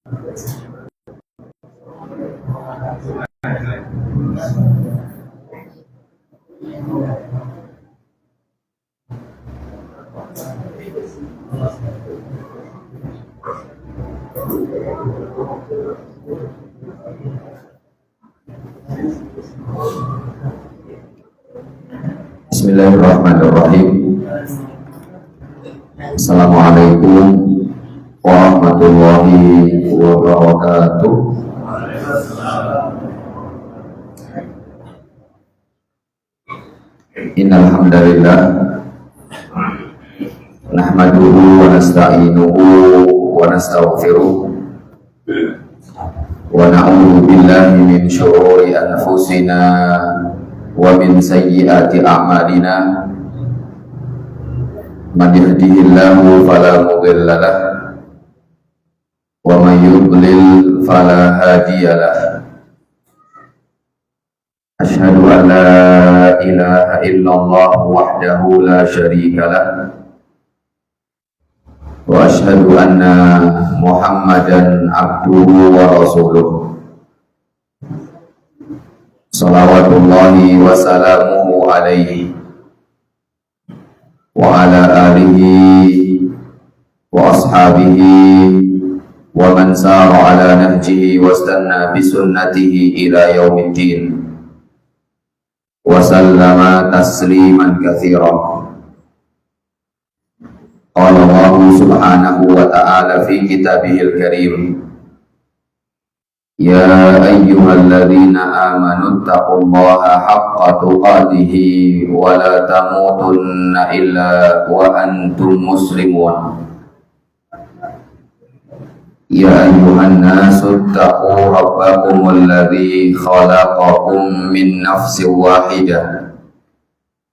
Bismillahirrahmanirrahim. Assalamualaikum warahmatullahi wabarakatuh. Innal hamdalillah nahmaduhu wa nasta'inuhu wa nastaghfiruh wa na'udzu billahi min syururi anfusina wa min sayyiati a'malina. Man yahdihillahu fala mudilla lahu wa man yudlil fala hadiya lahu. Asyhadu an la ilaha illallah wahdahu la syarika lahu wa asyhadu anna Muhammadan abduhu wa rasuluh. Salawatullahi wa salamuhu alaihi wa ala alihi wa ashabihi wa man sara ala nahjihi wa istanna bi sunnatihi ila yaumiddin wa sallama tasliman katsiran. Qala Allah subhanahu wa ta'ala fi kitabihil karim, ya ayyuhalladzina amanu taqullaha haqqa tuqatih wa la tamutunna illa wa antum muslimun. Ya ayyuhan nasu taqu rabbakumul ladzi khalaqakum min nafsin wahidah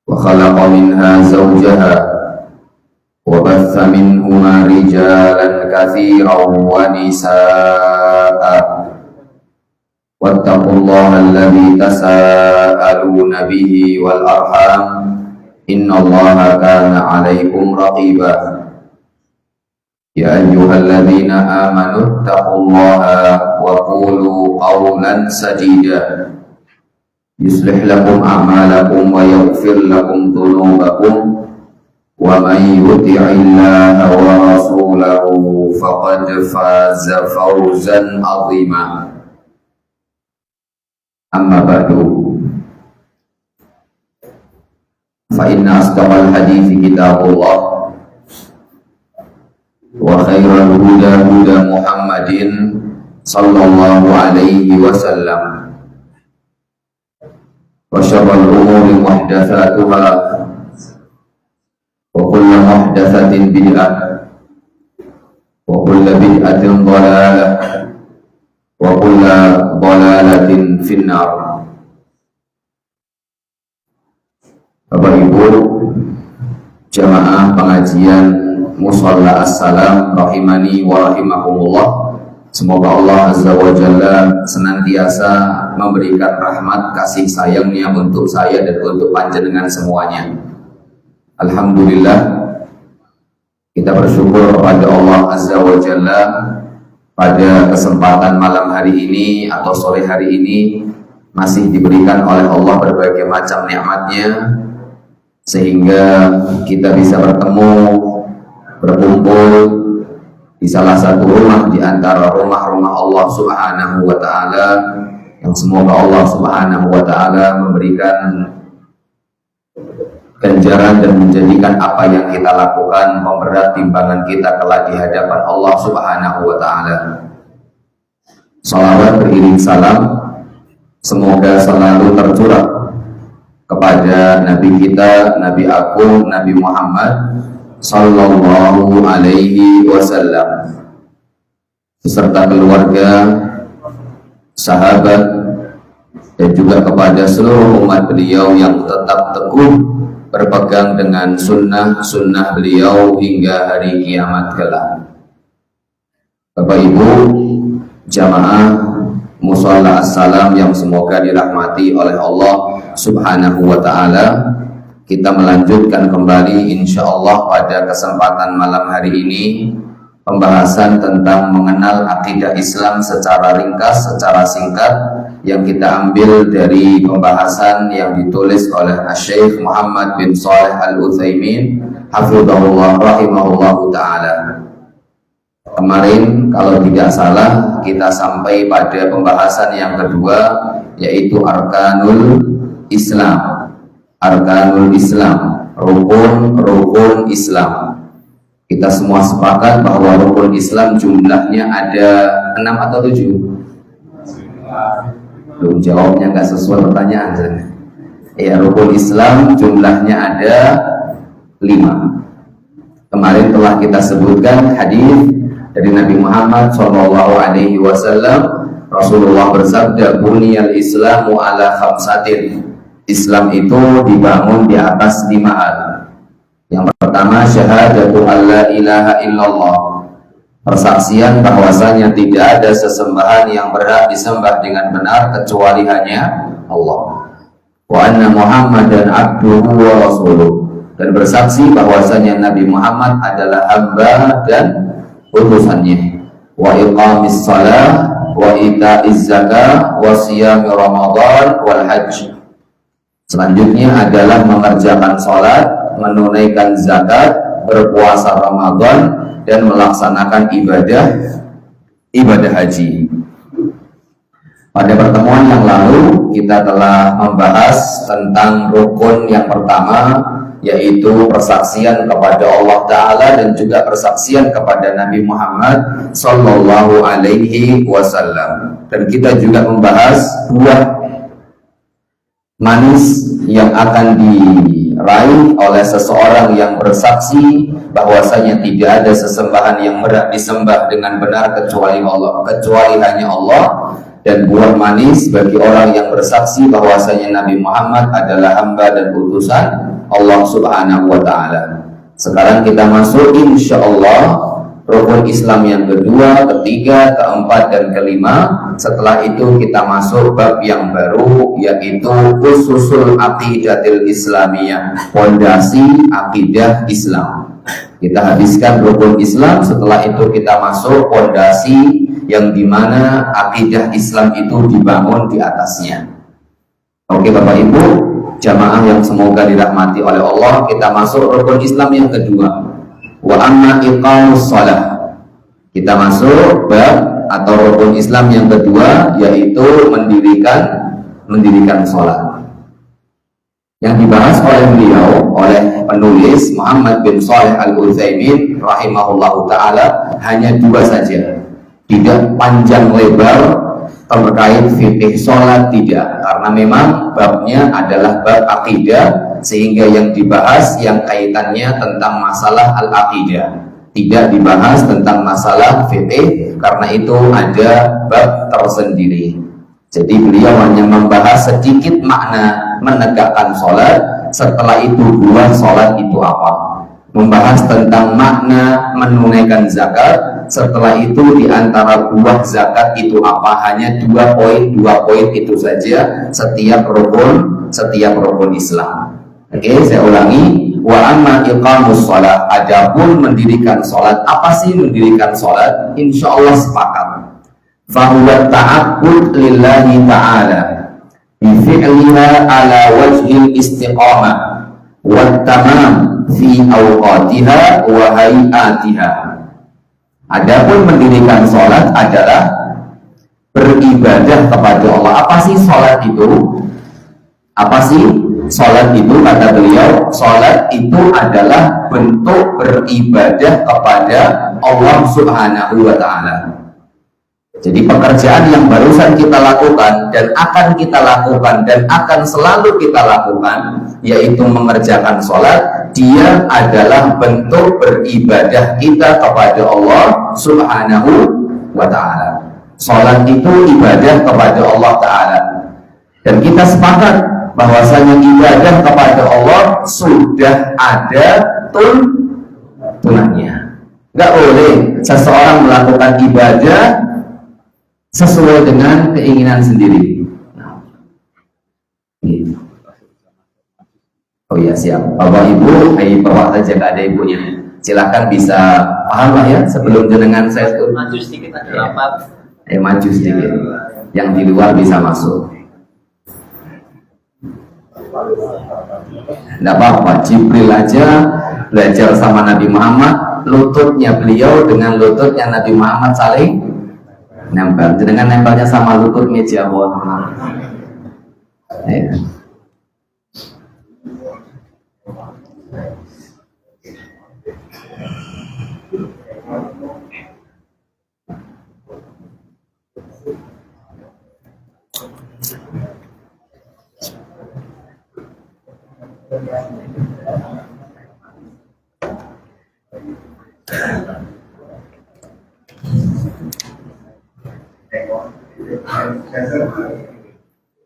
wa khalaqa minha zawjaha wa batha minhuma rijalan katsiran wa nisaa'a. Wattaqullaha alladzi tasaaluna bihi wal arham, innallaha kana 'alaikum raqiba. Ya ayyuhalladzina amanu taqullaha wa qulu qawlan sadida yuslih lakum a'malakum wa yaghfir lakum dhunubakum wa man yuti'illaha wa rasulahu faqad faza fawzan 'azima. Amma ba'du, fa inna asdaqal hadithi kitabullah wa khairal huda huda Muhammadin sallallahu alaihi wasallam wa syarrul umuri muhdatsatuha wa kullu muhdatsatin bid'ah wa kullu bid'atin dhalalah wa kullu dhalalatin finnar. Bapak Ibu jamaah pengajian Musalla As-Salam rahimani wa rahimakumullah, semoga Allah Azza wa Jalla senantiasa memberikan rahmat kasih sayangnya untuk saya dan untuk panjenengan semuanya. Alhamdulillah, kita bersyukur kepada Allah Azza wa Jalla pada kesempatan malam hari ini atau sore hari ini masih diberikan oleh Allah berbagai macam nikmatnya sehingga kita bisa berkumpul di salah satu rumah di antara rumah-rumah Allah Subhanahu wa ta'ala, yang semoga Allah Subhanahu wa ta'ala memberikan ganjaran dan menjadikan apa yang kita lakukan memberat timbangan kita kelak di hadapan Allah Subhanahu wa ta'ala. Salawat beriring salam semoga selalu tercurah kepada Nabi kita, Nabi aku, Nabi Muhammad sallallahu alaihi wasallam beserta keluarga, sahabat, dan juga kepada seluruh umat beliau yang tetap teguh berpegang dengan sunnah beliau hingga hari kiamat kelak. Bapak Ibu jamaah Musalla As-Salam yang semoga dirahmati oleh Allah Subhanahu wa ta'ala, kita melanjutkan kembali insyaallah pada kesempatan malam hari ini pembahasan tentang mengenal akidah Islam secara ringkas, secara singkat, yang kita ambil dari pembahasan yang ditulis oleh Syekh Muhammad bin Shalih Al-Utsaimin hafizahullah rahimahullahu ta'ala. Kemarin kalau tidak salah kita sampai pada pembahasan yang kedua, yaitu Arkanul Islam. Arkanul Islam, rukun Islam. Kita semua sepakat bahwa rukun Islam jumlahnya ada 6 atau 7? Belum jawabnya nggak sesuai pertanyaan. Ya, rukun Islam jumlahnya ada 5. Kemarin telah kita sebutkan hadis dari Nabi Muhammad SAW. Rasulullah bersabda, "Buniyal Islamu ala khamsatin." Islam itu dibangun di atas 5 hal. Yang pertama, syahadatu alla ilaha illallah, persaksian bahwasanya tidak ada sesembahan yang berhak disembah dengan benar kecuali hanya Allah. Wa anna Muhammadan abduhu wa rasuluh, dan bersaksi bahwasanya Nabi Muhammad adalah hamba dan utusannya. Wa iqamis shalah wa itaiz zakah wa siyam Ramadan wal hajj. Selanjutnya adalah mengerjakan salat, menunaikan zakat, berpuasa Ramadan, dan melaksanakan ibadah haji. Pada pertemuan yang lalu kita telah membahas tentang rukun yang pertama, yaitu persaksian kepada Allah Ta'ala dan juga persaksian kepada Nabi Muhammad Sallallahu Alaihi Wasallam. Dan kita juga membahas buah manis yang akan diraih oleh seseorang yang bersaksi bahwasanya tidak ada sesembahan yang berhak disembah dengan benar kecuali Allah, kecuali hanya Allah, dan buah manis bagi orang yang bersaksi bahwasanya Nabi Muhammad adalah hamba dan utusan Allah Subhanahu wa ta'ala. Sekarang kita masuk insyaallah rukun Islam yang kedua, ketiga, keempat, dan kelima. Setelah itu kita masuk bab yang baru, yaitu ususul aqidatil islamiyah, fondasi akidah Islam. Kita habiskan rukun Islam, setelah itu kita masuk fondasi yang dimana akidah Islam itu dibangun di atasnya. Oke Bapak Ibu, jamaah yang semoga dirahmati oleh Allah, kita masuk rukun Islam yang kedua. Wa amma iqamus shalah. Kita masuk bab atau rukun Islam yang kedua, yaitu mendirikan sholat. Yang dibahas oleh beliau, oleh penulis Muhammad bin Shalih Al-Utsaimin rahimahullahu ta'ala, hanya 2 saja. Tidak panjang lebar terkait fikih sholat, tidak, karena memang babnya adalah bab akidah, sehingga yang dibahas yang kaitannya tentang masalah al-aqidah, tidak dibahas tentang masalah fikih, karena itu ada bab tersendiri. Jadi beliau hanya membahas sedikit makna menegakkan sholat, setelah itu buah sholat itu apa, membahas tentang makna menunaikan zakat, setelah itu diantara buah zakat itu apa, hanya 2 poin itu saja setiap rukun Islam. Oke, saya ulangi. Wa amma iqamus shalah, adapun mendirikan salat. Apa sih mendirikan salat? Insyaallah sepakat. Fa huwa ta'abbud lillahi ta'ala bi fi'liha ala wajhil istiqamah wa tamam fi awqatiha wa hayatiha. Adapun mendirikan salat adalah beribadah kepada Allah. Apa sih salat itu? Apa sih salat itu? Kata beliau, salat itu adalah bentuk beribadah kepada Allah Subhanahu wa ta'ala. Jadi pekerjaan yang barusan kita lakukan dan akan kita lakukan dan akan selalu kita lakukan, yaitu mengerjakan salat, dia adalah bentuk beribadah kita kepada Allah Subhanahu wa ta'ala. Salat itu ibadah kepada Allah Ta'ala. Dan kita sepakat bahwasanya ibadah kepada Allah sudah ada tunannya. Nggak boleh seseorang melakukan ibadah sesuai dengan keinginan sendiri. Oh iya, siap. Bapak Ibu, bawa saja, nggak ada ibunya. Silahkan bisa paham lah ya sebelum jenengan saya tuh. Maju sedikit ada rapat. Maju sedikit. Yang di luar bisa masuk. Tidak apa-apa, Jibril aja belajar sama Nabi Muhammad, lututnya beliau dengan lututnya Nabi Muhammad saling nempel. Dengan nempelnya sama lutut meja bawah. Ya.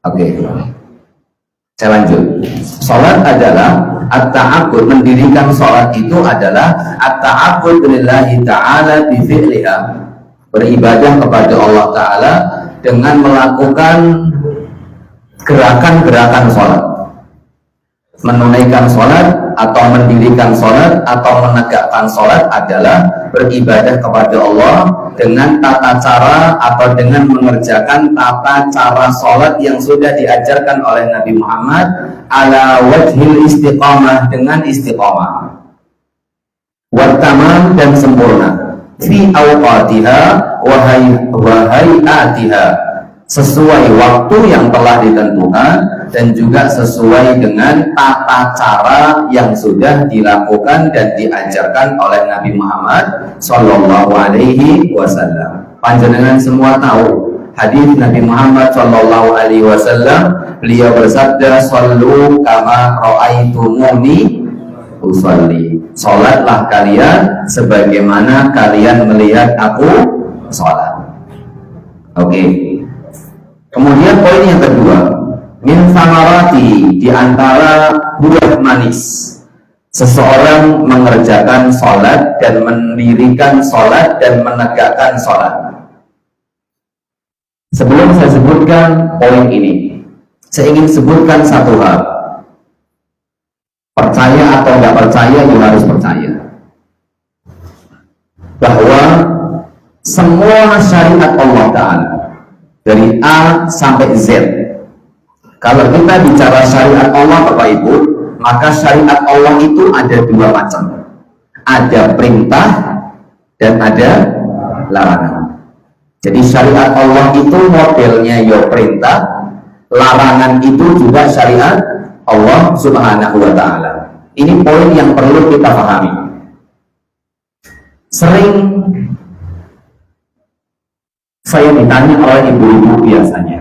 Oke, saya lanjut. Salat adalah at-ta'abbud, mendirikan salat itu adalah at-ta'abbud lillahi ta'ala bi fi'liha, beribadah kepada Allah Ta'ala dengan melakukan gerakan-gerakan salat. Menunaikan salat atau mendirikan salat atau menegakkan salat adalah beribadah kepada Allah dengan tata cara atau dengan mengerjakan tata cara salat yang sudah diajarkan oleh Nabi Muhammad ala wajhil istiqamah, dengan istiqamah wa tamam, dan sempurna fi awqatiha wa hayatiha, sesuai waktu yang telah ditentukan dan juga sesuai dengan tata cara yang sudah dilakukan dan diajarkan oleh Nabi Muhammad Sallallahu Alaihi Wasallam. Panjenengan semua tahu hadis Nabi Muhammad Sallallahu Alaihi Wasallam, beliau bersabda, "Shallu kama ra'aitumuni usolli." Salatlah kalian sebagaimana kalian melihat aku salat. Oke. Kemudian poin yang kedua, min samarati, di antara buah manis seseorang mengerjakan sholat dan mendirikan sholat dan menegakkan sholat. Sebelum saya sebutkan poin ini, saya ingin sebutkan satu hal. Percaya atau nggak percaya, you harus percaya bahwa semua syariat Allah Ta'ala dari A sampai Z, kalau kita bicara syariat Allah Bapak Ibu, maka syariat Allah itu ada dua macam, ada perintah dan ada larangan. Jadi syariat Allah itu modelnya ya perintah, larangan itu juga syariat Allah Subhanahu wa Ta'ala. Ini poin yang perlu kita pahami. Sering saya ditanya oleh ibu-ibu biasanya,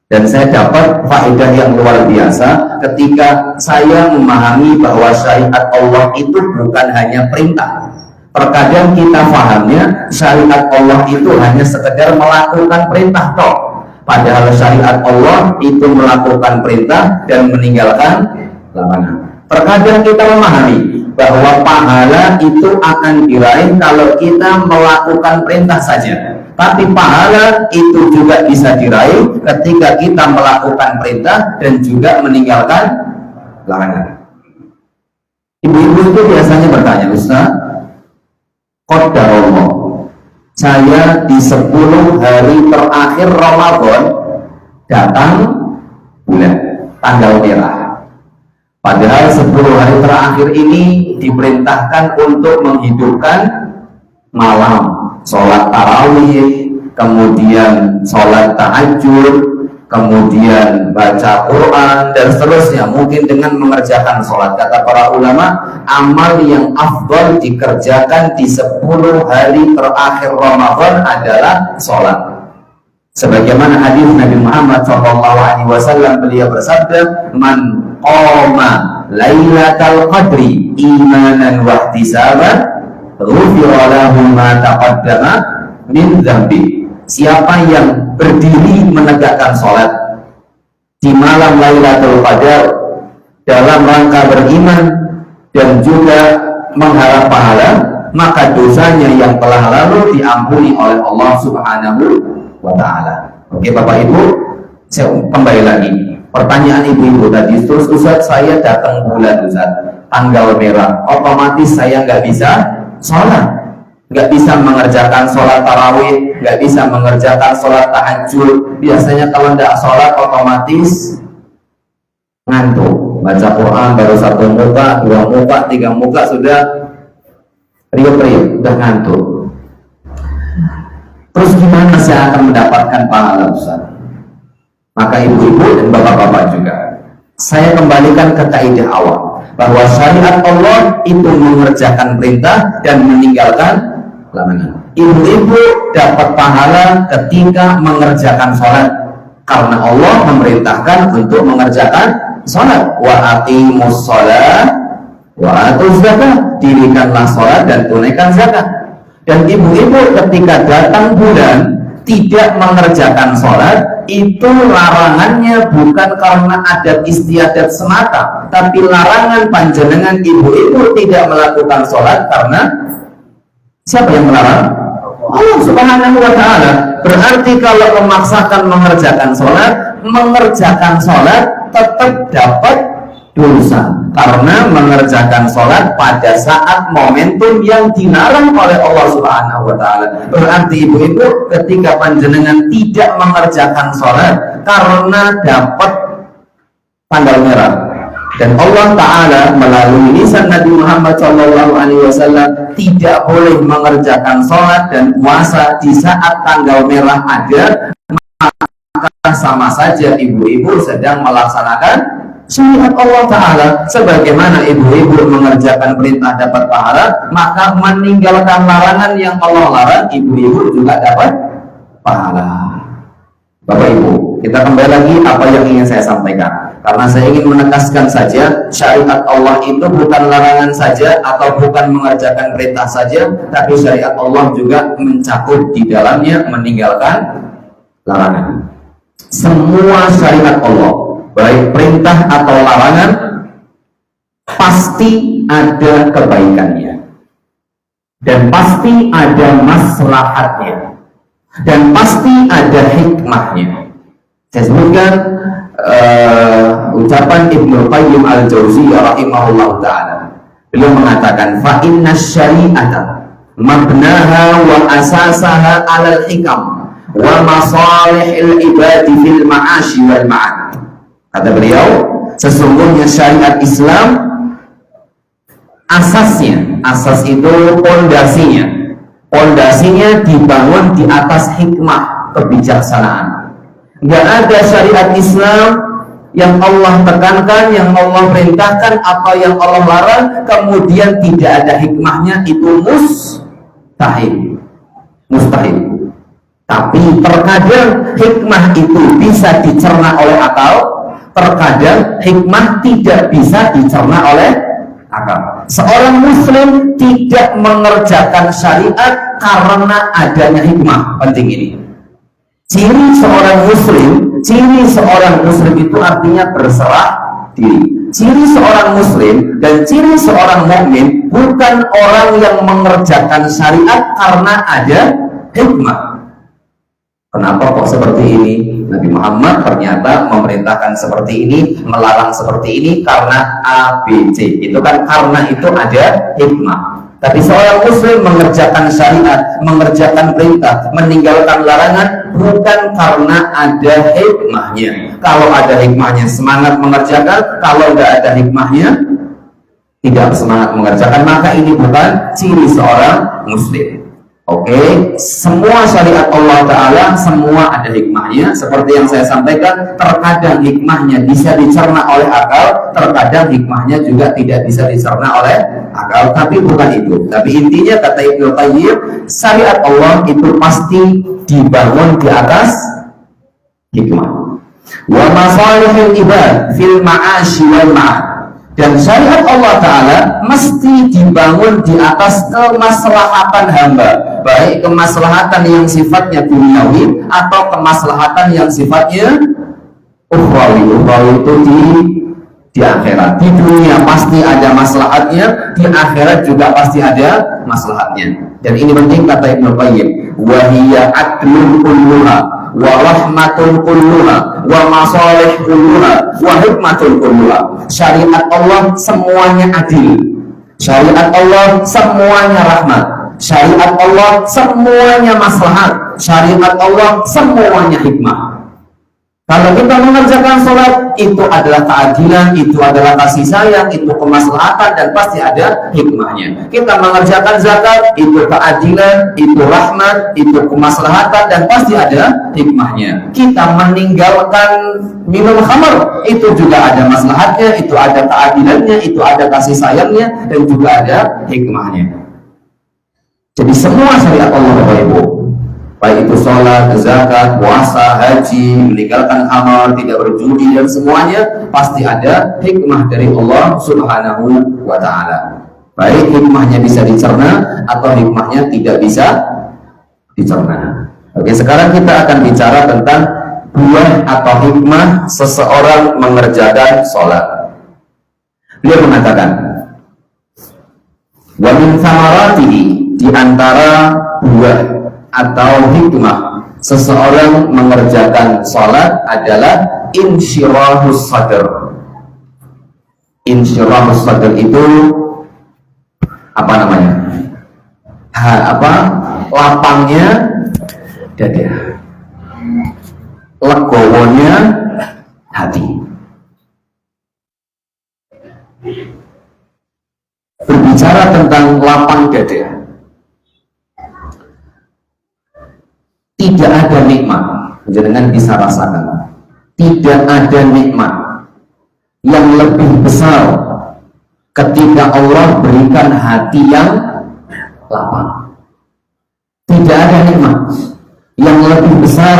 dan saya dapat faedah yang luar biasa ketika saya memahami bahwa syariat Allah itu bukan hanya perintah. Terkadang kita pahamnya syariat Allah itu hanya sekedar melakukan perintah toh, padahal syariat Allah itu melakukan perintah dan meninggalkan larangan. Terkadang kita memahami bahwa pahala itu akan diraih kalau kita melakukan perintah saja, tapi pahala itu juga bisa diraih ketika kita melakukan perintah dan juga meninggalkan larangan. Ibu-ibu itu biasanya bertanya, Ustaz, qadarullah, saya di 10 hari terakhir Ramadan datang bulan tanggal merah, padahal 10 hari terakhir ini diperintahkan untuk menghidupkan malam, sholat tarawih, kemudian sholat tahajud, kemudian baca Quran, dan seterusnya. Mungkin dengan mengerjakan sholat, kata para ulama, amal yang afdal dikerjakan di 10 hari terakhir Ramadan adalah sholat. Sebagaimana hadis Nabi Muhammad SAW, beliau bersabda, "Man qama lailatal qadri imanan wa ihtisaban ghufira lahu ma taqaddama min dzambi." Siapa yang berdiri menegakkan sholat di malam Lailatul Qadar dalam rangka beriman dan juga mengharap pahala, maka dosanya yang telah lalu diampuni oleh Allah Subhanahu wa Ta'ala. Oke Bapak Ibu, saya kembali lagi. Pertanyaan ibu-ibu tadi, terus Ustaz saya datang bulan Ustaz, tanggal merah, otomatis saya nggak bisa sholat, nggak bisa mengerjakan sholat tarawih, nggak bisa mengerjakan sholat tahajud. Biasanya kalau nggak sholat otomatis ngantuk. Baca Quran baru 1 muka, 2 muka, 3 muka sudah riup-riup, sudah ngantuk. Terus gimana saya akan mendapatkan pahala Ustaz? Maka ibu-ibu dan bapak-bapak juga, saya kembalikan ke kaidah awal bahwa syariat Allah itu mengerjakan perintah dan meninggalkan larangan. Ibu-ibu dapat pahala ketika mengerjakan sholat karena Allah memerintahkan untuk mengerjakan sholat. Wa aqimus sholat wa atuz zakat, dirikanlah sholat dan tunaikan zakat. Dan ibu-ibu ketika datang bulan tidak mengerjakan sholat, itu larangannya bukan karena adat istiadat semata, tapi larangan panjenengan ibu-ibu tidak melakukan sholat karena siapa yang melarang? Allah Subhanahu wa ta'ala. Berarti kalau memaksakan mengerjakan sholat tetap dapat dosa karena mengerjakan sholat pada saat momentum yang dilarang oleh Allah Subhanahu wa ta'ala. Berarti ibu-ibu ketika panjenengan tidak mengerjakan sholat karena dapat tanggal merah dan Allah Ta'ala melalui lisan Nabi Muhammad SAW tidak boleh mengerjakan sholat dan puasa di saat tanggal merah ada, maka sama saja ibu-ibu sedang melaksanakan syariat Allah Ta'ala. Sebagaimana ibu-ibu mengerjakan perintah dapat pahala, maka meninggalkan larangan yang Allah larang, ibu-ibu juga dapat pahala. Bapak Ibu, kita kembali lagi apa yang ingin saya sampaikan, karena saya ingin menegaskan saja syariat Allah itu bukan larangan saja atau bukan mengerjakan perintah saja, tapi syariat Allah juga mencakup di dalamnya meninggalkan larangan. Semua syariat Allah, baik perintah atau larangan, pasti ada kebaikannya dan pasti ada maslahatnya dan pasti ada hikmahnya. Saya sebutkan ucapan Ibnu Qayyim al-Jauziyah rahimahullah ta'ala. Beliau mengatakan, fa inna syari'ata mabnaha wa asasaha alal hikam wa masalihil ibadi fil ma'ashi wal ma'ad. Kata beliau, sesungguhnya syariat Islam asasnya, asas itu pondasinya dibangun di atas hikmah, kebijaksanaan. Nggak ada syariat Islam yang Allah tekankan, yang Allah perintahkan atau yang Allah larang kemudian tidak ada hikmahnya, itu mustahil. Tapi terkadang hikmah itu bisa dicerna oleh akal, terkadang hikmah tidak bisa dicerna oleh akal. Seorang muslim tidak mengerjakan syariat karena adanya hikmah. Penting ini. Ciri seorang muslim itu artinya berserah diri. Ciri seorang muslim dan ciri seorang mukmin bukan orang yang mengerjakan syariat karena ada hikmah. Kenapa kok seperti ini? Nabi Muhammad ternyata memerintahkan seperti ini, melarang seperti ini karena A, B, C. Itu kan karena itu ada hikmah. Tapi seorang muslim mengerjakan syariat, mengerjakan perintah, meninggalkan larangan bukan karena ada hikmahnya. Kalau ada hikmahnya semangat mengerjakan, kalau tidak ada hikmahnya tidak semangat mengerjakan, maka ini bukan ciri seorang muslim. Oke, semua syariat Allah Ta'ala semua ada hikmahnya. Seperti yang saya sampaikan, terkadang hikmahnya bisa dicerna oleh akal, terkadang hikmahnya juga tidak bisa dicerna oleh akal. Tapi bukan itu. Tapi intinya kata Ibnu Qayyim, syariat Allah itu pasti dibangun di atas hikmah. Wa masalihil ibad fil ma'ashi wal ma'ad. Dan syariat Allah Ta'ala mesti dibangun di atas kemaslahatan hamba, baik kemaslahatan yang sifatnya duniawi atau kemaslahatan yang sifatnya ukhrawi. Ukhrawi itu di akhirat. Di dunia pasti ada maslahatnya, di akhirat juga pasti ada maslahatnya. Dan ini penting kata Ibnu Qayyim, wa hiya adlun kulluha wa rahmatun kulluha wa masalih kulluha wa hikmatun kulluha. Syariat Allah semuanya adil, syariat Allah semuanya rahmat, syariat Allah semuanya maslahat, syariat Allah semuanya hikmah. Kalau kita mengerjakan sholat, itu adalah keadilan, itu adalah kasih sayang, itu kemaslahatan, dan pasti ada hikmahnya. Kita mengerjakan zakat, itu keadilan, itu rahmat, itu kemaslahatan, dan pasti ada hikmahnya. Kita meninggalkan minum khamar, itu juga ada maslahatnya, itu ada keadilannya, itu ada kasih sayangnya, dan juga ada hikmahnya. Jadi semua syariat Allah, Bapak Ibu, baik itu sholat, zakat, puasa, haji, meninggalkan khamar, tidak berjudi, dan semuanya pasti ada hikmah dari Allah Subhanahu wa Ta'ala. Baik hikmahnya bisa dicerna atau hikmahnya tidak bisa dicerna. Oke, sekarang kita akan bicara tentang buah atau hikmah seseorang mengerjakan sholat. Beliau mengatakan, wa min thamaratihi, di antara buah atau hikmah seseorang mengerjakan sholat adalah insyirahus sadr. Insyirahus sadr itu apa namanya? Lapangnya dada, legowonya hati. Berbicara tentang lapang dada, tidak ada nikmat, jangan bisa rasakan, tidak ada nikmat yang lebih besar ketika Allah berikan hati yang lapang. Tidak ada nikmat yang lebih besar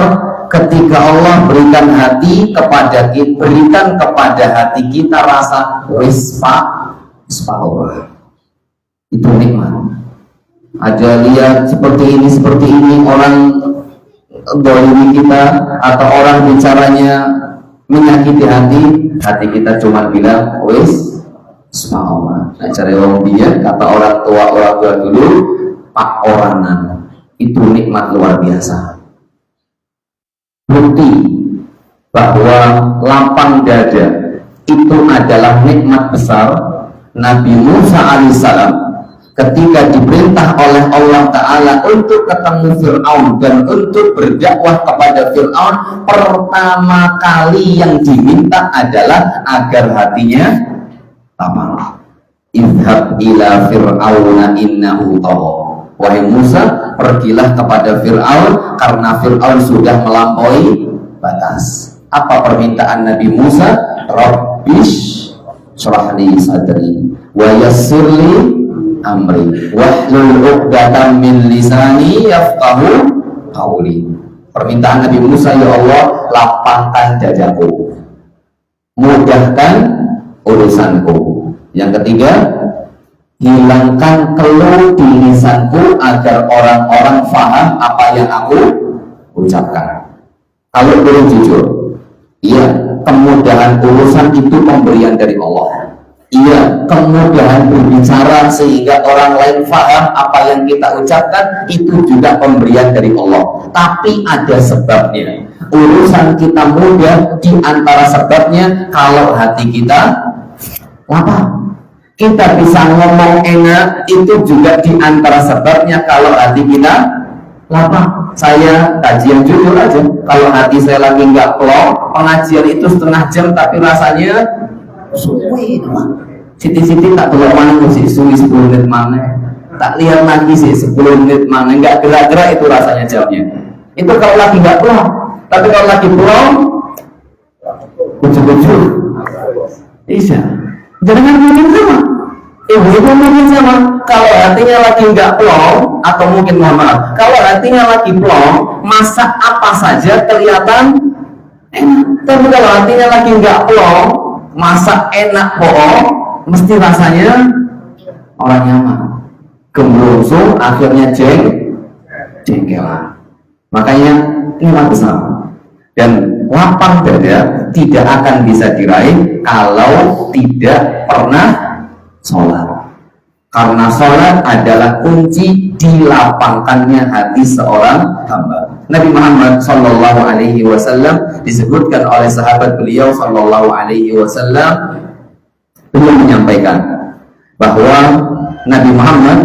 ketika Allah berikan hati kepada kita, berikan kepada hati kita rasa wispa Allah. Itu nikmat. Ada lihat seperti ini orang dolimi kita, atau orang bicaranya menyakiti hati kita cuma bilang wis subhanallah. Nah, cara orang dia, kata orang tua dulu, pak oranan, itu nikmat luar biasa. Bukti bahwa lapang dada itu adalah nikmat besar. Nabi Musa alaihissalam ketika diperintah oleh Allah Ta'ala untuk ketemu Fir'aun dan untuk berdakwah kepada Fir'aun, pertama kali yang diminta adalah agar hatinya lapang. Idhab ila Fir'auna innahu tagha. Wahai Musa, pergilah kepada Fir'aun karena Fir'aun sudah melampaui batas. Apa permintaan Nabi Musa? Rabbish shrah li sadri wa yassirli amri wahlul 'uqdatam min lisani yafqahu qawli. Permintaan Nabi Musa, ya Allah, lapangkan dadaku, mudahkan urusanku. Yang ketiga, hilangkan keluh di lisanku agar orang-orang faham apa yang aku ucapkan. Kalau boleh jujur, iya, kemudahan urusan itu pemberian dari Allah. Iya, kemudahan berbicara sehingga orang lain faham apa yang kita ucapkan, itu juga pemberian dari Allah. Tapi ada sebabnya. Urusan kita mudah, di antara sebabnya kalau hati kita lapang. Kita bisa ngomong enak, itu juga di antara sebabnya kalau hati kita lapang. Saya kajian jujur aja, kalau hati saya lagi nggak plong, pengajian itu setengah jam tapi rasanya suwi, siti-siti tak telur mana sih, suwi 10 menit mana, tak lihat lagi sih 10 menit mana, nggak gerak-gerak, itu rasanya jamnya. Itu kalau lagi nggak plong. Tapi kalau lagi plong, ujuk-ujuk, bisa. Jangan mungkin sama. Ibu-ibu mungkin sama. Kalau hatinya lagi nggak plong, atau mungkin maaf, kalau hatinya lagi plong, masak apa saja kelihatan enak. Tapi kalau hatinya lagi nggak plong, masak enak bohong, mesti rasanya orang nyaman. Gembrungsung, akhirnya jengkelan. Makanya nikmat besar. Dan lapang dada tidak akan bisa diraih kalau tidak pernah sholat. Karena sholat adalah kunci dilapangkannya hati seorang hamba. Nabi Muhammad Sallallahu Alaihi Wasallam disebutkan oleh sahabat beliau Sallallahu Alaihi Wasallam, beliau menyampaikan bahwa Nabi Muhammad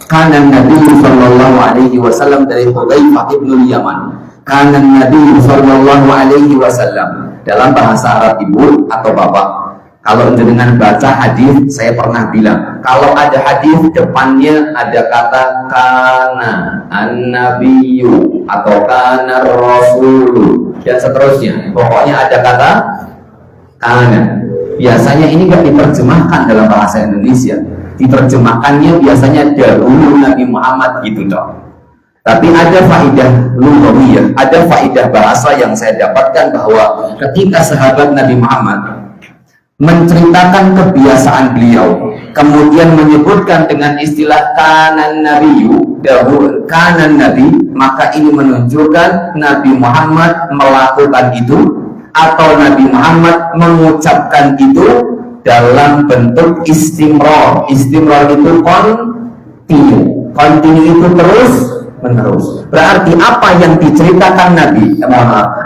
karena Nabi Sallallahu Alaihi Wasallam dari Hudzaifah ibn Yaman, karena Nabi Sallallahu Alaihi Wasallam dalam bahasa Arab ibu atau bapak. Kalau dengan baca hadis, saya pernah bilang, kalau ada hadis depannya ada kata kana an-nabiyyu atau kana rasulu dan seterusnya, pokoknya ada kata kana. Biasanya ini nggak diterjemahkan dalam bahasa Indonesia, diterjemahkannya biasanya dahulu Nabi Muhammad gitu toh. Tapi ada faidah lughawiyah, ada faidah bahasa yang saya dapatkan bahwa ketika sahabat Nabi Muhammad menceritakan kebiasaan beliau, kemudian menyebutkan dengan istilah kanan nabiyyu, dahulu kanan nabi, maka ini menunjukkan Nabi Muhammad melakukan itu atau Nabi Muhammad mengucapkan itu dalam bentuk istimrar. Istimrar itu continue itu terus menerus. Berarti apa yang diceritakan Nabi,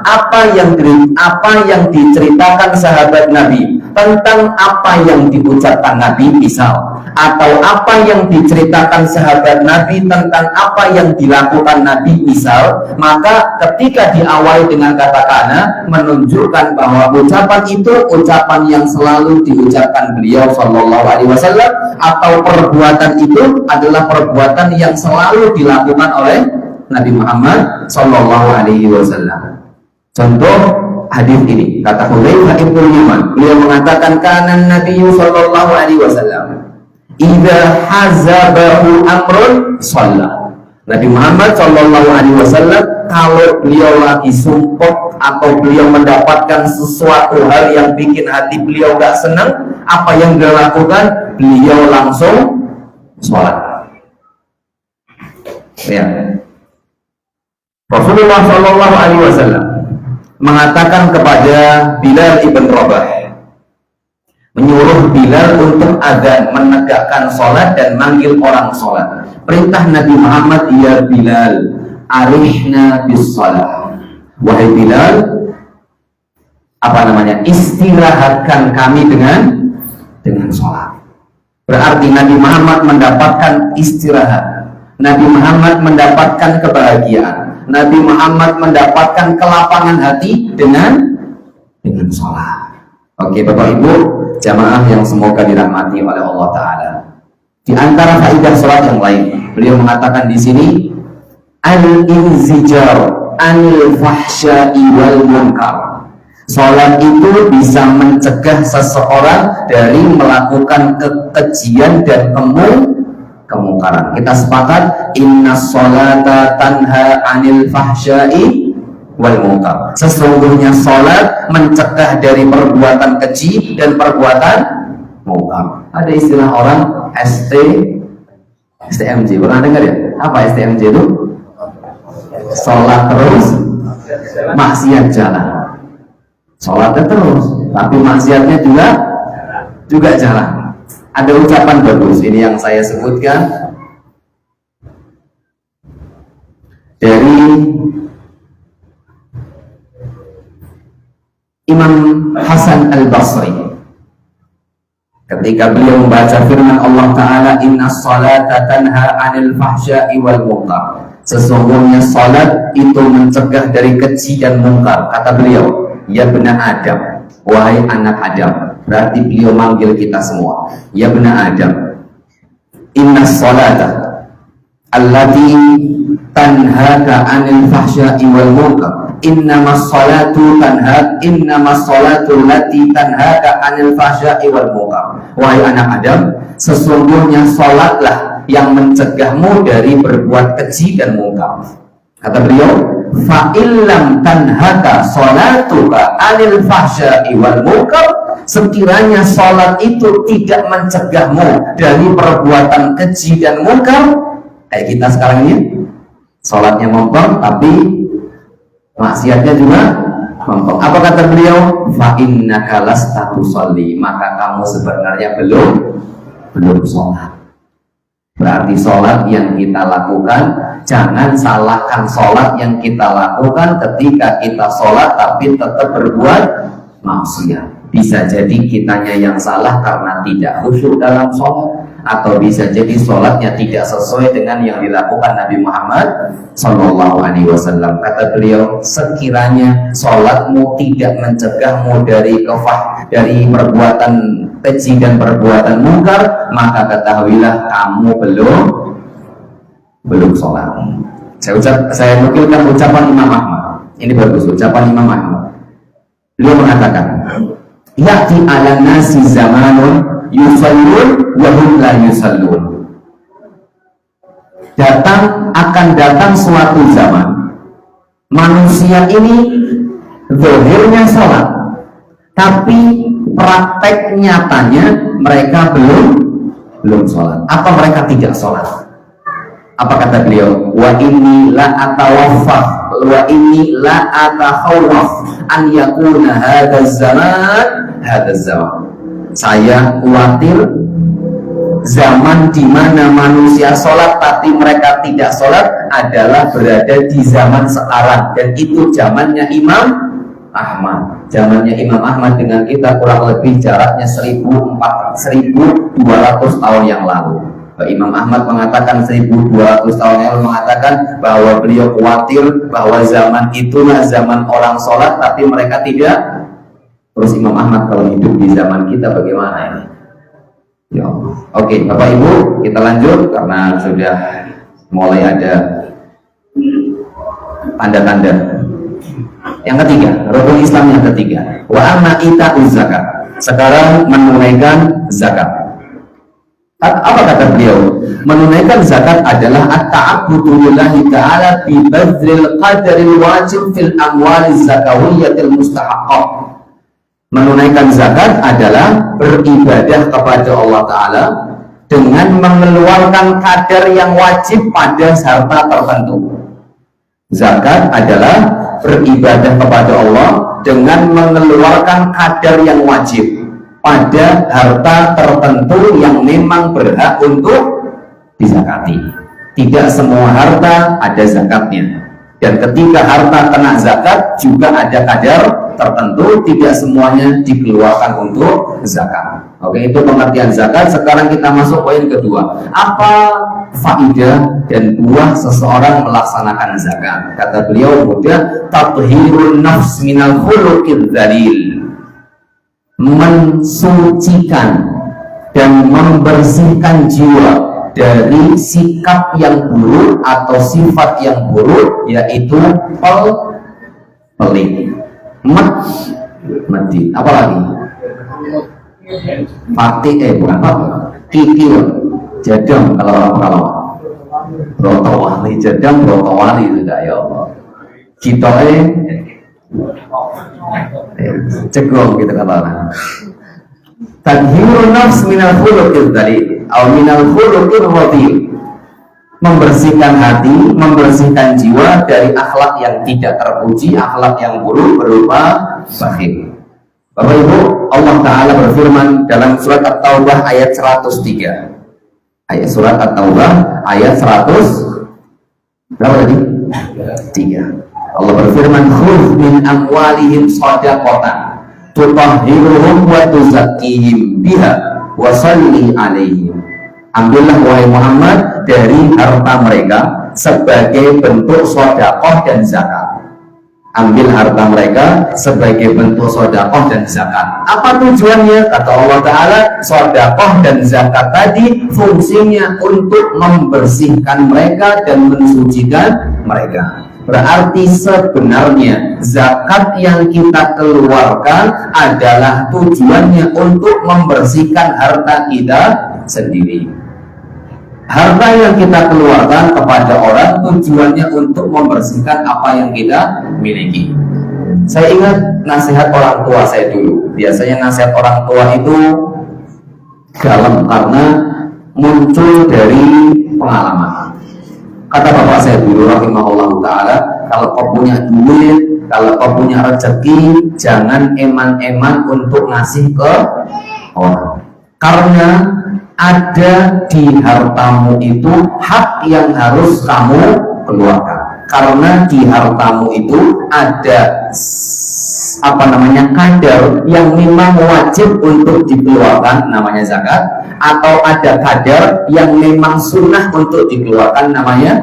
apa yang diceritakan sahabat Nabi tentang apa yang diucapkan Nabi misal, atau apa yang diceritakan sahabat Nabi tentang apa yang dilakukan Nabi misal, maka ketika diawali dengan kata kana menunjukkan bahwa ucapan itu ucapan yang selalu diucapkan beliau Sallallahu Alaihi Wasallam, atau perbuatan itu adalah perbuatan yang selalu dilakukan oleh Nabi Muhammad Sallallahu Alaihi Wasallam. Contoh hadis ini, kata Hudzaifah ibn Yaman, beliau mengatakan kana Nabi Sallallahu Alaihi Wasallam idza hazabahu amrun shalla. Nabi Muhammad Sallallahu Alaihi Wasallam kalau beliau lagi sumpah atau beliau mendapatkan sesuatu hal yang bikin hati beliau gak senang, apa yang beliau lakukan? Beliau langsung sholat. Ya. Rasulullah Sallallahu Alaihi Wasallam mengatakan kepada Bilal ibn Rabah, menyuruh Bilal untuk adzan, menegakkan sholat dan manggil orang sholat. Perintah Nabi Muhammad, ya Bilal, arihna bis sholat. Wahai Bilal, istirahatkan kami dengan sholat. Berarti Nabi Muhammad mendapatkan istirahat, Nabi Muhammad mendapatkan kebahagiaan, Nabi Muhammad mendapatkan kelapangan hati dengan sholat. Oke, Bapak Ibu jamaah yang semoga dirahmati oleh Allah Ta'ala, di antara faedah sholat yang lain, beliau mengatakan di sini al-inzijar anil fahsya'i wal munkar. Sholat itu bisa mencegah seseorang dari melakukan kekejian dan kemungkaran. Kita sepakat, inna sholata tanha anil fahsya'i wal munkar. Sesungguhnya sholat mencegah dari perbuatan keji dan perbuatan mungkar. Ada istilah orang STMJ, pernah dengar ya? Apa STMJ itu? Sholat terus, maksiat jalan. Sholatnya terus, tapi maksiatnya juga jalan. Ada ucapan bagus ini yang saya sebutkan dari Imam Hasan Al-Basri ketika beliau membaca firman Allah Ta'ala, inna sholata tanha anil fahsya'i wal munkar. Sesungguhnya salat itu mencegah dari keji dan mungkar. Kata beliau, ya bena Adam, wahai anak Adam. Berarti beliau manggil kita semua, ya bena Adam, inna sholata allati tanhaka anil fahsya'i wal munkar, innamas salatu allati tanhaka anil fahsya'i wal munkar. Wahai anak Adam, sesungguhnya salatlah yang mencegahmu dari berbuat keji dan mungkar. Kata beliau, fa illam tanhaka salatuka anil fahsya'i wal munkar, sekiranya salat itu tidak mencegahmu dari perbuatan keji dan mungkar, kayak kita sekarang ini, salatnya mompong tapi maksiatnya juga mompong. Apa kata beliau? Fa innaka lasta tusalli, maka kamu sebenarnya belum sholat. Berarti sholat yang kita lakukan, jangan salahkan sholat yang kita lakukan ketika kita sholat tapi tetap berbuat maksiat. Bisa jadi kitanya yang salah karena tidak khusyuk dalam sholat, atau bisa jadi sholatnya tidak sesuai dengan yang dilakukan Nabi Muhammad Sallallahu Alaihi Wasallam. Kata beliau, sekiranya sholatmu tidak mencegahmu dari dari perbuatan keji dan perbuatan mungkar, maka ketahuilah kamu belum sholat. Saya nukilkan ucapan Imam Ahmad. Ini bagus, ucapan Imam Ahmad. Beliau mengatakan, ya'ti ala nasi zamanun yusallun wa hum la yusallun. Akan datang suatu zaman, manusia ini zahirnya sholat, tapi praktek nyatanya mereka belum sholat. Apa mereka tidak sholat? Apa kata beliau? Wa inni la atawaffaf wa inni la atakhawwaf an yakuna hadzal zaman. Saya khawatir zaman di mana manusia sholat tapi mereka tidak sholat adalah berada di zaman sekarang, dan itu zamannya Imam Ahmad. Zamannya Imam Ahmad dengan kita kurang lebih jaraknya 1200 tahun yang lalu. Imam Ahmad mengatakan 1200 tahun yang lalu, mengatakan bahwa beliau khawatir bahwa zaman itulah zaman orang sholat tapi mereka tidak. Terus Imam Ahmad kalau hidup di zaman kita bagaimana ini? Ya Allah. Oke, Bapak Ibu, kita lanjut karena sudah mulai ada tanda-tanda. Yang ketiga, rukun Islam yang ketiga, wa amma ita'uz zakat. Sekarang menunaikan zakat. Apa kata beliau? Menunaikan zakat adalah at-ta'abbudu lillahi ta'ala bi badril qadaril wajib fil amwaliz zakawiyyatil mustahaqqah. Menunaikan zakat adalah beribadah kepada Allah Ta'ala dengan mengeluarkan kadar yang wajib pada harta tertentu. Zakat adalah beribadah kepada Allah dengan mengeluarkan kadar yang wajib pada harta tertentu yang memang berhak untuk dizakati. Tidak semua harta ada zakatnya, dan ketika harta kena zakat juga ada kadar tertentu, tidak semuanya dikeluarkan untuk zakat. Oke, itu pengertian zakat. Sekarang kita masuk poin kedua. Apa faidah dan buah seseorang melaksanakan zakat? Kata beliau, mudah, tathhirun nafs minal khuluqil dzalil. Mensucikan dan membersihkan jiwa dari sikap yang buruk atau sifat yang buruk, yaitu pelit, mati, apa lagi? Bukan kikil, jadam kalau brotowali, jadam brotowali itu dah ya Allah. Kita cegong gitu kata orang. Tadhirun nafs minal khuluqil dzalil atau minal khuluqil radhil. Membersihkan hati, membersihkan jiwa dari akhlak yang tidak terpuji, akhlak yang buruk berupa bakhil. Bapak Ibu, Allah Ta'ala berfirman dalam surat At-Taubah ayat 103. Surat At-Taubah ayat 100 berapa tadi? 3. Allah berfirman, khudh min amwalihim shadaqatan tutahhiruhum wa tuzakkihim biha wa shalli alaihim. Ambillah wahai Muhammad dari harta mereka sebagai bentuk sedekah dan zakat. Ambil harta mereka sebagai bentuk sedekah dan zakat. Apa tujuannya? Kata Allah Ta'ala, sedekah dan zakat tadi fungsinya untuk membersihkan mereka dan mensucikan mereka. Berarti sebenarnya zakat yang kita keluarkan adalah tujuannya untuk membersihkan harta kita sendiri. Harta yang kita keluarkan kepada orang tujuannya untuk membersihkan apa yang kita miliki. Saya ingat nasihat orang tua saya dulu. Biasanya nasihat orang tua itu dalam karena muncul dari pengalaman. Kata bapak saya dulu, rahimahullah ta'ala, kalau kau punya duit, kalau kau punya rezeki, jangan eman-eman untuk ngasih ke orang. Karena ada di hartamu itu hak yang harus kamu keluarkan. Karena di hartamu itu ada kadar yang memang wajib untuk dikeluarkan, namanya zakat, atau ada kadar yang memang sunnah untuk dikeluarkan, namanya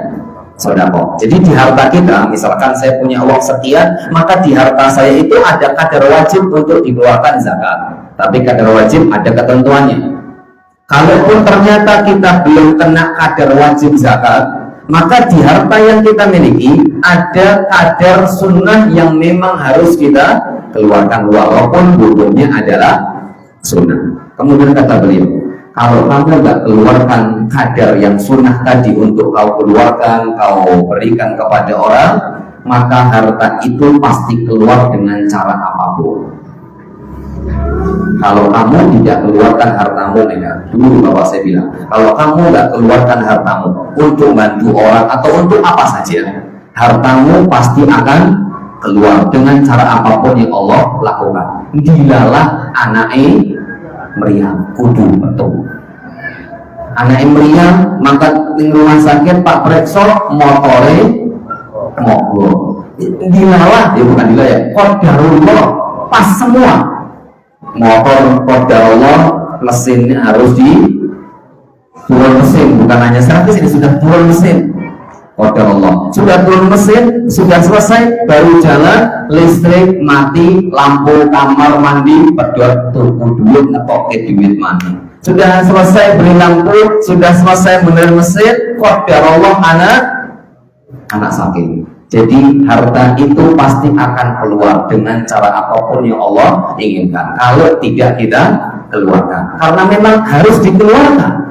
sedekah. Jadi di harta kita, misalkan saya punya uang sekian, maka di harta saya itu ada kadar wajib untuk dikeluarkan zakat. Tapi kadar wajib ada ketentuannya. Kalaupun ternyata kita belum kena kadar wajib zakat, maka di harta yang kita miliki ada kadar sunnah yang memang harus kita keluarkan, walaupun butuhnya adalah sunnah. Kemudian kata beliau, kalau kamu nggak keluarkan kadar yang sunnah tadi untuk kau keluarkan, kau berikan kepada orang, maka harta itu pasti keluar dengan cara apapun. Kalau kamu tidak keluarkan hartamu, dulu bapak saya bilang, kalau kamu nggak keluarkan hartamu untuk bantu orang atau untuk apa saja, hartamu pasti akan keluar dengan cara apapun yang Allah lakukan. Dilalah anake meriang kudu betul. Anake meriang mangkat di rumah sakit Pak Prekso motore mogok. Dilalah, ya bukan dilalah ya, qadarullah pas semua. Motor qadarullah, mesinnya harus di turun mesin, bukan hanya servis, ini sudah turun mesin. Qadarullah, sudah turun mesin, sudah selesai, baru jalan, listrik mati, lampu kamar mandi, pedot tuku duit, ngetoke duit mandi. Sudah selesai beli lampu, sudah selesai bener mesin, qadarullah anak sakit. Jadi harta itu pasti akan keluar dengan cara apapun yang Allah inginkan. Kalau tidak kita keluarkan, karena memang harus dikeluarkan.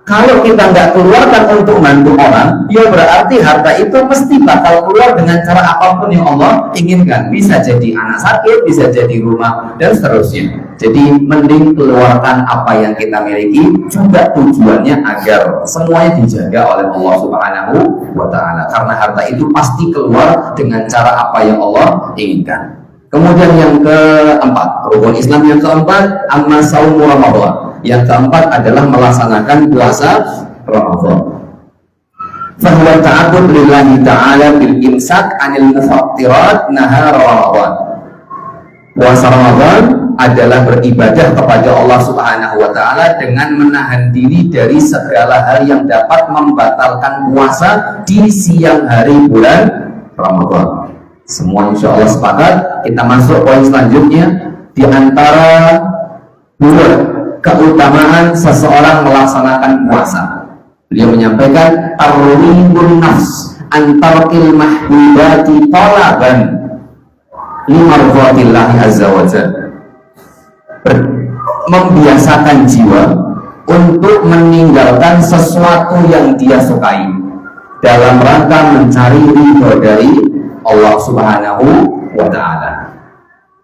Kalau kita nggak keluarkan untuk bantu orang, ya berarti harta itu mesti bakal keluar dengan cara apapun yang Allah inginkan. Bisa jadi anak sakit, bisa jadi rumah, dan seterusnya. Jadi mending keluarkan apa yang kita miliki, juga tujuannya agar semuanya dijaga oleh Allah Subhanahu wa Ta'ala. Karena harta itu pasti keluar dengan cara apa yang Allah inginkan. Kemudian yang keempat, rukun Islam yang keempat, amma saumu Ramadan. Yang keempat adalah melaksanakan puasa Ramadan. Fahuwa ta'abbud lillahi ta'ala bil imsak anil mufattirat nahar Ramadan. Puasa Ramadan adalah beribadah kepada Allah Subhanahu wa Ta'ala dengan menahan diri dari segala hal yang dapat membatalkan puasa di siang hari bulan Ramadan. Semua insya Allah sepakat. Kita masuk poin selanjutnya. Di antara dua keutamaan seseorang melaksanakan puasa, beliau menyampaikan tarwibun nafs antarkil mahbubati talaban limarfatillahi azza wa jalla. Membiasakan jiwa untuk meninggalkan sesuatu yang dia sukai dalam rangka mencari ridho dari Allah Subhanahu wa Ta'ala.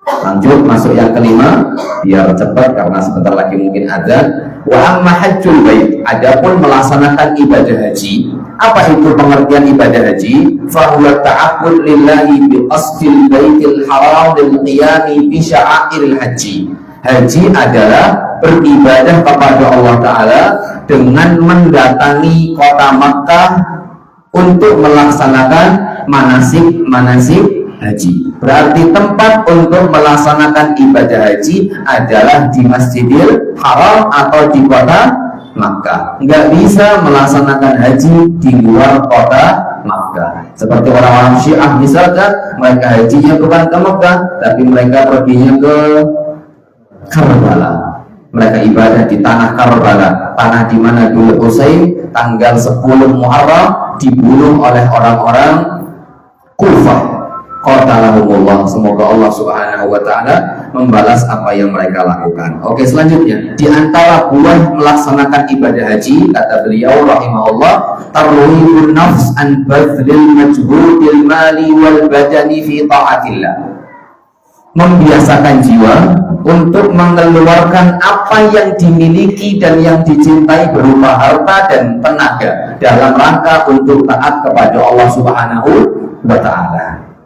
Lanjut masuk yang kelima, biar cepat karena sebentar lagi mungkin adzan. Wa amma hajjul bait, adapun melaksanakan ibadah haji. Apa itu pengertian ibadah haji? Fa huwa ta'abbud lillahi bi qasdil baitil haram lil qiyami bi sya'airil haji. Haji adalah beribadah kepada Allah Ta'ala dengan mendatangi kota Makkah untuk melaksanakan manasik haji. Berarti tempat untuk melaksanakan ibadah haji adalah di Masjidil Haram atau di kota Makkah. Nggak bisa melaksanakan haji di luar kota Makkah. Seperti orang-orang Syiah misalkan, mereka hajinya bukan ke Makkah, tapi mereka perginya ke Karbala. Mereka ibadah di tanah Karbala, tanah di mana dulu Husain tanggal 10 Muharram dibunuh oleh orang-orang Kufah. Qatalahumullah. Semoga Allah Subhanahu wa Ta'ala membalas apa yang mereka lakukan. Oke, selanjutnya di antara buah melaksanakan ibadah haji, kata beliau rahimahullah, tarwibun nafs an badlil majhudil mali wal badani fi ta'atillah. Membiasakan jiwa untuk mengeluarkan apa yang dimiliki dan yang dicintai berupa harta dan tenaga dalam rangka untuk taat kepada Allah Subhanahu wa Ta'ala.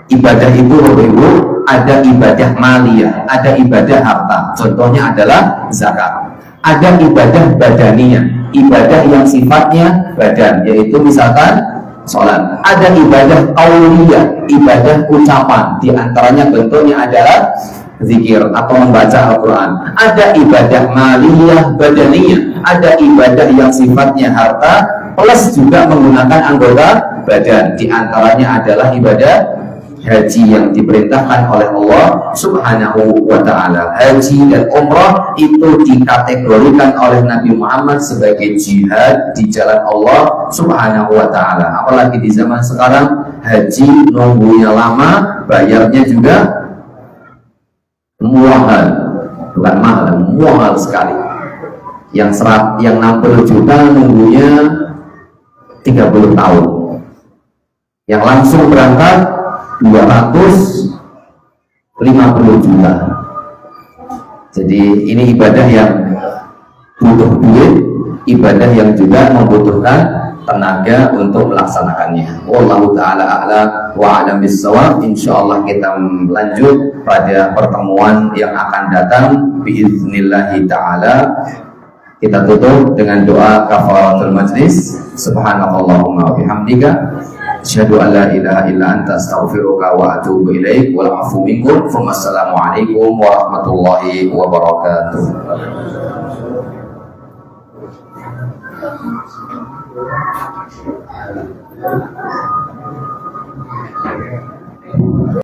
Ibadah itu Ibu, ada ibadah maliyah, ada ibadah harta. Contohnya adalah zakat. ada ibadah badaniyah, ibadah yang sifatnya badan, yaitu misalkan sholat. Ada ibadah qauliyah, ibadah ucapan, di antaranya bentuknya adalah zikir atau membaca Al-Quran. Ada ibadah maliyah badaniyah, ada ibadah yang sifatnya harta plus juga menggunakan anggota badan, di antaranya adalah ibadah haji yang diperintahkan oleh Allah Subhanahu wa ta'ala. Haji dan umrah itu dikategorikan oleh Nabi Muhammad sebagai jihad di jalan Allah Subhanahu wa ta'ala. Apalagi di zaman sekarang, haji nunggunya lama, bayarnya juga mahal, bukan mahal, mahal sekali. Yang 60 juta nunggunya 30 tahun. Yang langsung berangkat 250 juta. Jadi ini ibadah yang butuh duit, ibadah yang juga membutuhkan tenaga untuk melaksanakannya. Wallahu ta'ala a'la wa a'lam bis-shawab. Insyaallah kita lanjut pada pertemuan yang akan datang biiznillahi ta'ala. Kita tutup dengan doa kafaratul majlis. Subhanakallahumma wa bihamdika asyhadu an la ilaha illa anta astaghfiruka wa atubu ilaik. Wal 'afwu minkum. Wassalamu alaikum warahmatullahi wabarakatuh.